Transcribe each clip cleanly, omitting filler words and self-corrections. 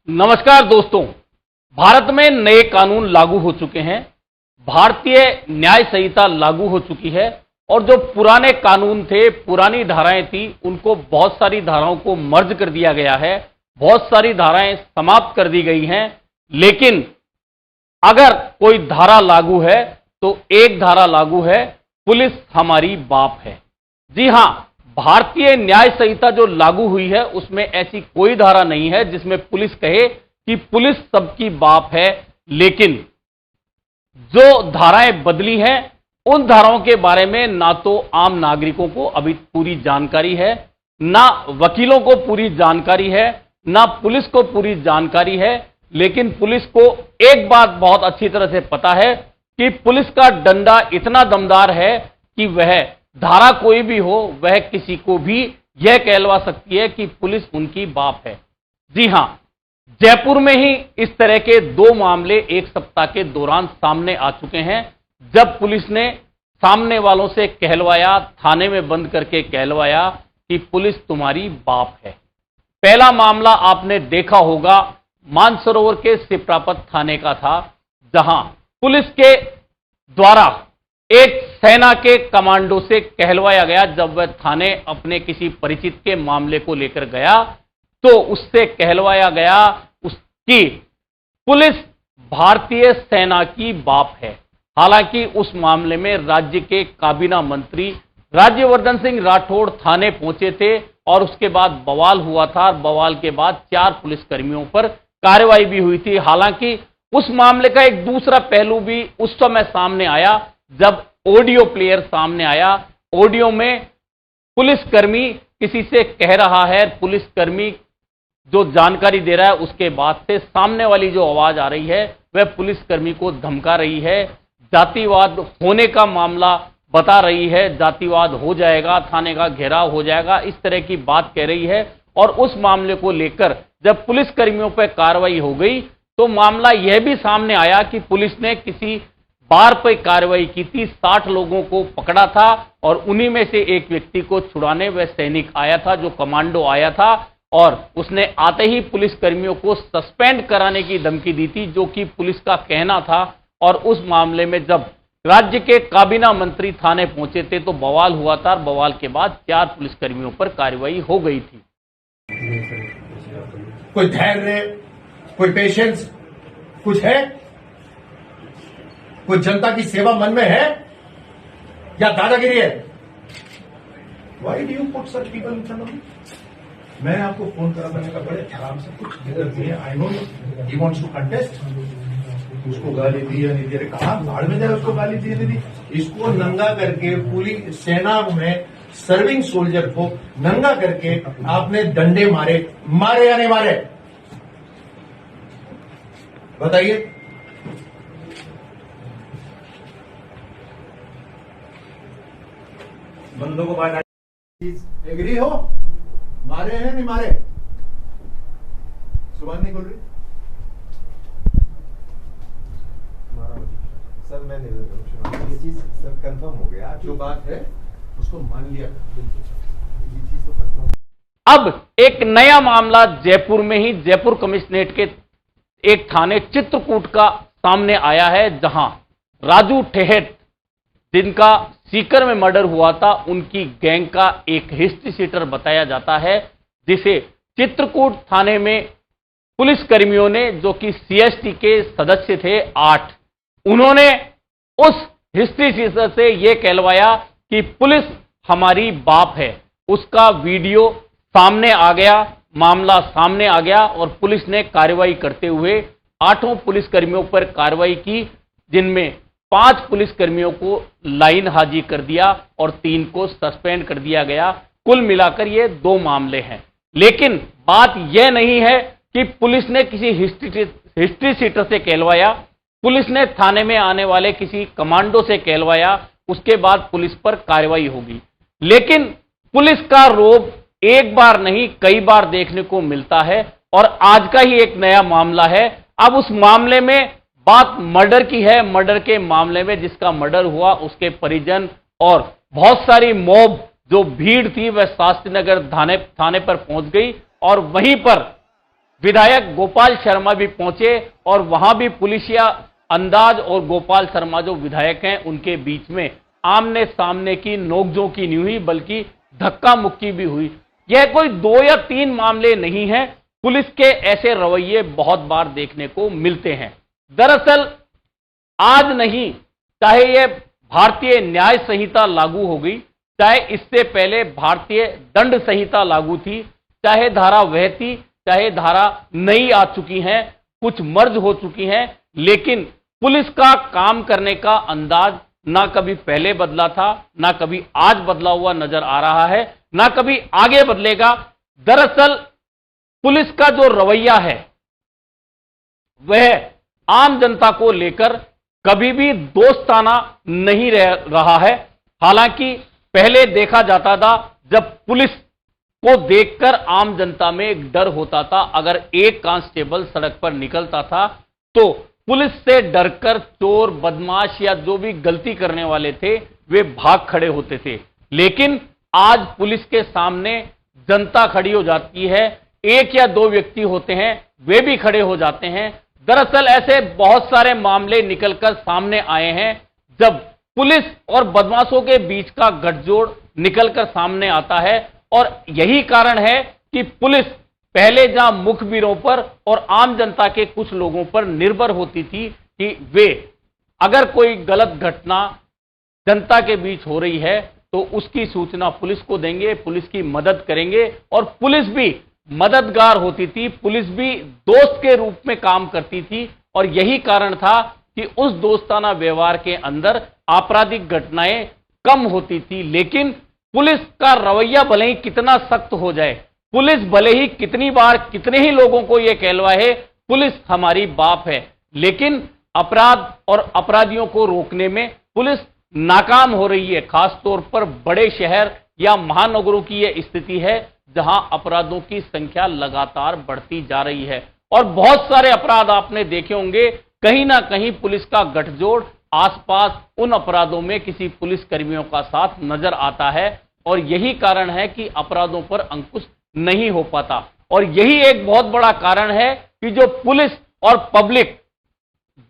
नमस्कार दोस्तों, भारत में नए कानून लागू हो चुके हैं। भारतीय न्याय संहिता लागू हो चुकी है और जो पुराने कानून थे, पुरानी धाराएं थी, उनको बहुत सारी धाराओं को मर्ज कर दिया गया है, बहुत सारी धाराएं समाप्त कर दी गई हैं। लेकिन अगर कोई धारा लागू है तो एक धारा लागू है, पुलिस हमारी बाप है। जी हां, भारतीय न्याय संहिता जो लागू हुई है उसमें ऐसी कोई धारा नहीं है जिसमें पुलिस कहे कि पुलिस सबकी बाप है। लेकिन जो धाराएं बदली हैं उन धाराओं के बारे में ना तो आम नागरिकों को अभी पूरी जानकारी है, ना वकीलों को पूरी जानकारी है, ना पुलिस को पूरी जानकारी है। लेकिन पुलिस को एक बात बहुत अच्छी तरह से पता है कि पुलिस का डंडा इतना दमदार है कि वह धारा कोई भी हो, वह किसी को भी यह कहलवा सकती है कि पुलिस उनकी बाप है। जी हां, जयपुर में ही इस तरह के दो मामले एक सप्ताह के दौरान सामने आ चुके हैं, जब पुलिस ने सामने वालों से कहलवाया, थाने में बंद करके कहलवाया कि पुलिस तुम्हारी बाप है। पहला मामला आपने देखा होगा, मानसरोवर के सिप्रापत थाने का था, जहां पुलिस के द्वारा एक सेना के कमांडो से कहलवाया गया। जब वह थाने अपने किसी परिचित के मामले को लेकर गया तो उससे कहलवाया गया उसकी पुलिस भारतीय सेना की बाप है। हालांकि उस मामले में राज्य के काबीना मंत्री राज्यवर्धन सिंह राठौड़ थाने पहुंचे थे और उसके बाद बवाल हुआ था। बवाल के बाद 4 पुलिसकर्मियों पर कार्रवाई भी हुई थी। हालांकि उस मामले का एक दूसरा पहलू भी उस समय सामने आया जब ऑडियो प्लेयर सामने आया। ऑडियो में पुलिसकर्मी किसी से कह रहा है, पुलिसकर्मी जो जानकारी दे रहा है उसके बाद से सामने वाली जो आवाज आ रही है वह पुलिसकर्मी को धमका रही है, जातिवाद होने का मामला बता रही है, जातिवाद हो जाएगा, थाने का घेराव हो जाएगा, इस तरह की बात कह रही है। और उस मामले को लेकर जब पुलिसकर्मियों पर कार्रवाई हो गई तो मामला यह भी सामने आया कि पुलिस ने किसी बार पर कार्रवाई की थी, 60 लोगों को पकड़ा था और उन्हीं में से एक व्यक्ति को छुड़ाने वह सैनिक आया था, जो कमांडो आया था, और उसने आते ही पुलिसकर्मियों को सस्पेंड कराने की धमकी दी थी, जो कि पुलिस का कहना था। और उस मामले में जब राज्य के काबीना मंत्री थाने पहुंचे थे तो बवाल हुआ था। बवाल के बाद 4 पुलिसकर्मियों पर कार्रवाई हो गई थी। कोई धैर्य, कोई पेशेंस कुछ है? कोई जनता की सेवा मन में है या दादागिरी है? Why do you put such people in front of me? मैं आपको फोन करा, मैंने कहा बड़े आराम से कुछ दिक्कत नहीं है, I know he wants to contest. उसको गाली दी या नहीं दी? कहा भाड़ में जाए, उसको गाली दी नहीं दी? इसको नंगा करके पूरी सेना में सर्विंग सोल्जर को नंगा करके आपने डंडे मारे या नहीं मारे? बताइए। बंदों को बाहर एग्री हो? मारे हैं नहीं मारे? जुबान नहीं खोल रही। सर मैं नहीं, ये चीज सर कंफर्म हो गया, जो बात है उसको मान लिया, ये चीज तो कंफर्म। अब एक नया मामला जयपुर में ही जयपुर कमिश्नरेट के एक थाने चित्रकूट का सामने आया है, जहां राजू ठेहट, जिनका सीकर में मर्डर हुआ था, उनकी गैंग का एक हिस्ट्री शीटर बताया जाता है, जिसे चित्रकूट थाने में पुलिसकर्मियों ने, जो कि सीएसटी के सदस्य थे 8, उन्होंने उस हिस्ट्री शीटर से यह कहलवाया कि पुलिस हमारी बाप है। उसका वीडियो सामने आ गया, मामला सामने आ गया और पुलिस ने कार्रवाई करते हुए 8 पुलिसकर्मियों पर कार्रवाई की, जिनमें 5 पुलिसकर्मियों को लाइन हाजिर कर दिया और 3 को सस्पेंड कर दिया गया। कुल मिलाकर ये 2 मामले हैं। लेकिन बात यह नहीं है कि पुलिस ने किसी हिस्ट्री शीटर से कहलवाया, पुलिस ने थाने में आने वाले किसी कमांडो से कहलवाया, उसके बाद पुलिस पर कार्रवाई होगी। लेकिन पुलिस का रोब एक बार नहीं कई बार देखने को मिलता है और आज का ही एक नया मामला है। अब उस मामले में बात मर्डर की है। मर्डर के मामले में जिसका मर्डर हुआ उसके परिजन और बहुत सारी मॉब जो भीड़ थी वह शास्त्री नगर थाने पर पहुंच गई और वहीं पर विधायक गोपाल शर्मा भी पहुंचे और वहां भी पुलिसिया अंदाज और गोपाल शर्मा जो विधायक हैं उनके बीच में आमने सामने की नोकझोंकी नहीं हुई, बल्कि धक्का मुक्की भी हुई। यह कोई 2 या 3 मामले नहीं हैं, पुलिस के ऐसे रवैये बहुत बार देखने को मिलते हैं। दरअसल आज नहीं, चाहे यह भारतीय न्याय संहिता लागू हो गई, चाहे इससे पहले भारतीय दंड संहिता लागू थी, चाहे धारा वह थी, चाहे धारा नई आ चुकी हैं, कुछ मर्ज हो चुकी हैं, लेकिन पुलिस का काम करने का अंदाज ना कभी पहले बदला था, ना कभी आज बदला हुआ नजर आ रहा है, ना कभी आगे बदलेगा। दरअसल पुलिस का जो रवैया है वह आम जनता को लेकर कभी भी दोस्ताना नहीं रहा है। हालांकि पहले देखा जाता था, जब पुलिस को देखकर आम जनता में एक डर होता था, अगर एक कांस्टेबल सड़क पर निकलता था तो पुलिस से डरकर चोर, बदमाश या जो भी गलती करने वाले थे वे भाग खड़े होते थे। लेकिन आज पुलिस के सामने जनता खड़ी हो जाती है, 1 या 2 व्यक्ति होते हैं वे भी खड़े हो जाते हैं। दरअसल ऐसे बहुत सारे मामले निकलकर सामने आए हैं जब पुलिस और बदमाशों के बीच का गठजोड़ निकलकर सामने आता है, और यही कारण है कि पुलिस पहले जहां मुखबिरों पर और आम जनता के कुछ लोगों पर निर्भर होती थी कि वे अगर कोई गलत घटना जनता के बीच हो रही है तो उसकी सूचना पुलिस को देंगे, पुलिस की मदद करेंगे, और पुलिस भी मददगार होती थी, पुलिस भी दोस्त के रूप में काम करती थी। और यही कारण था कि उस दोस्ताना व्यवहार के अंदर आपराधिक घटनाएं कम होती थी। लेकिन पुलिस का रवैया भले ही कितना सख्त हो जाए, पुलिस भले ही कितनी बार कितने ही लोगों को यह कहलवाए पुलिस हमारी बाप है, लेकिन अपराध और अपराधियों को रोकने में पुलिस नाकाम हो रही है। खासतौर पर बड़े शहर या महानगरों की यह स्थिति है जहां अपराधों की संख्या लगातार बढ़ती जा रही है, और बहुत सारे अपराध आपने देखे होंगे, कहीं ना कहीं पुलिस का गठजोड़ आसपास उन अपराधों में किसी पुलिस कर्मियों का साथ नजर आता है, और यही कारण है कि अपराधों पर अंकुश नहीं हो पाता। और यही एक बहुत बड़ा कारण है कि जो पुलिस और पब्लिक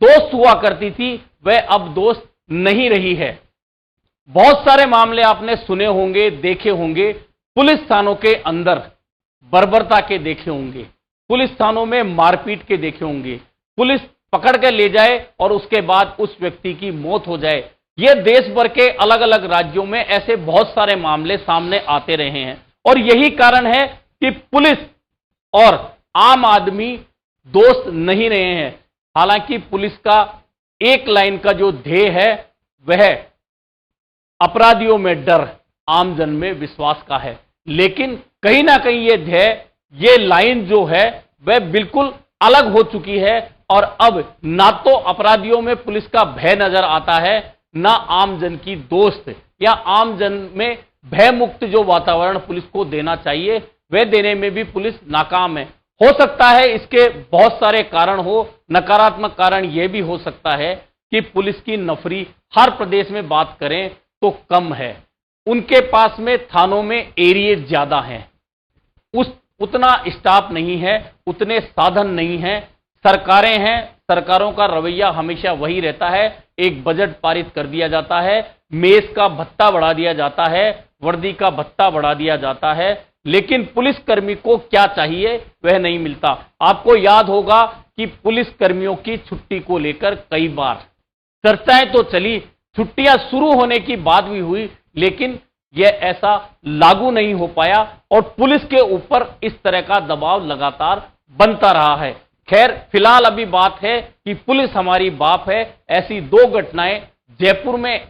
दोस्त हुआ करती थी वह अब दोस्त नहीं रही है। बहुत सारे मामले आपने सुने होंगे, देखे होंगे, पुलिस थानों के अंदर बर्बरता के देखे होंगे, पुलिस थानों में मारपीट के देखे होंगे, पुलिस पकड़ के ले जाए और उसके बाद उस व्यक्ति की मौत हो जाए। यह देश भर के अलग अलग राज्यों में ऐसे बहुत सारे मामले सामने आते रहे हैं, और यही कारण है कि पुलिस और आम आदमी दोस्त नहीं रहे हैं। हालांकि पुलिस का एक लाइन का जो ध्येय है वह अपराधियों में डर, आमजन में विश्वास का है, लेकिन कहीं ना कहीं यह ध्येय, यह लाइन जो है वह बिल्कुल अलग हो चुकी है, और अब ना तो अपराधियों में पुलिस का भय नजर आता है, ना आमजन की दोस्त या आमजन में भय मुक्त जो वातावरण पुलिस को देना चाहिए वह देने में भी पुलिस नाकाम है। हो सकता है इसके बहुत सारे कारण हो, नकारात्मक कारण यह भी हो सकता है कि पुलिस की नफरी हर प्रदेश में बात करें तो कम है, उनके पास में थानों में एरिया ज्यादा हैं, उतना स्टाफ नहीं है, उतने साधन नहीं हैं, सरकारें हैं, सरकारों का रवैया हमेशा वही रहता है, एक बजट पारित कर दिया जाता है, मेस का भत्ता बढ़ा दिया जाता है, वर्दी का भत्ता बढ़ा दिया जाता है, लेकिन पुलिसकर्मी को क्या चाहिए वह नहीं मिलता। आपको याद होगा कि पुलिसकर्मियों की छुट्टी को लेकर कई बार चर्चाएं तो चली, छुट्टियां शुरू होने की बात भी हुई, लेकिन यह ऐसा लागू नहीं हो पाया, और पुलिस के ऊपर इस तरह का दबाव लगातार बनता रहा है। खैर, फिलहाल अभी बात है कि पुलिस हमारी बाप है। ऐसी 2 घटनाएं जयपुर में,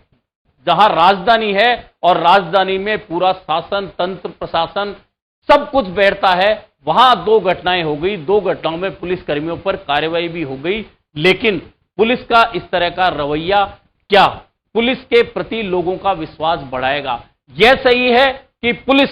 जहां राजधानी है और राजधानी में पूरा शासन तंत्र प्रशासन सब कुछ बैठता है, वहां 2 घटनाएं हो गई। 2 घटनाओं में पुलिस कर्मियों पर कार्रवाई भी हो गई, लेकिन पुलिस का इस तरह का रवैया क्या पुलिस के प्रति लोगों का विश्वास बढ़ाएगा? यह सही है कि पुलिस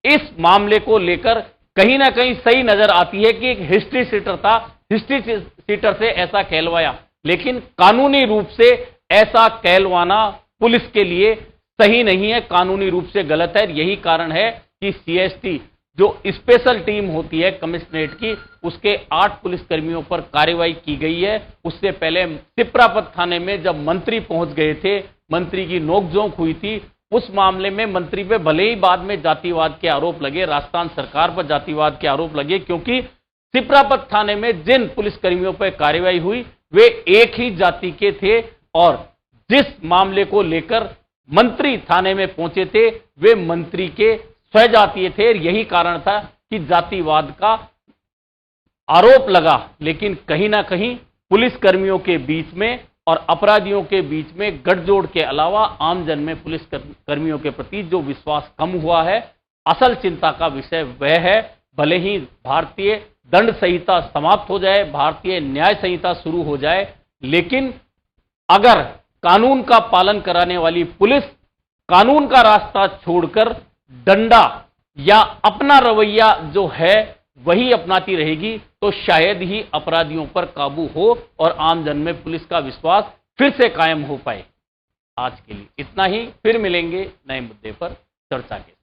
इस मामले को लेकर कहीं ना कहीं सही नजर आती है कि एक हिस्ट्री सीटर था, हिस्ट्री सीटर से ऐसा कहलवाया, लेकिन कानूनी रूप से ऐसा कहलवाना पुलिस के लिए सही नहीं है, कानूनी रूप से गलत है। यही कारण है कि सीएसटी जो स्पेशल टीम होती है कमिश्नरेट की, उसके 8 पुलिसकर्मियों पर कार्रवाई की गई है। उससे पहले सिप्रापत थाने में जब मंत्री पहुंच गए थे, मंत्री की नोकझोंक हुई थी, उस मामले में मंत्री पे भले ही बाद में जातिवाद के आरोप लगे, राजस्थान सरकार पर जातिवाद के आरोप लगे, क्योंकि सिप्रापत थाने में जिन पुलिसकर्मियों पर कार्रवाई हुई वे एक ही जाति के थे और जिस मामले को लेकर मंत्री थाने में पहुंचे थे वे मंत्री के स्वजातीय थे। यही कारण था कि जातिवाद का आरोप लगा, लेकिन कहीं ना कहीं पुलिसकर्मियों के बीच में और अपराधियों के बीच में गठजोड़ के अलावा आमजन में पुलिस कर्मियों के प्रति जो विश्वास कम हुआ है, असल चिंता का विषय वह है। भले ही भारतीय दंड संहिता समाप्त हो जाए, भारतीय न्याय संहिता शुरू हो जाए, लेकिन अगर कानून का पालन कराने वाली पुलिस कानून का रास्ता छोड़कर डंडा या अपना रवैया जो है वही अपनाती रहेगी तो शायद ही अपराधियों पर काबू हो और आमजन में पुलिस का विश्वास फिर से कायम हो पाए। आज के लिए इतना ही, फिर मिलेंगे नए मुद्दे पर चर्चा के साथ।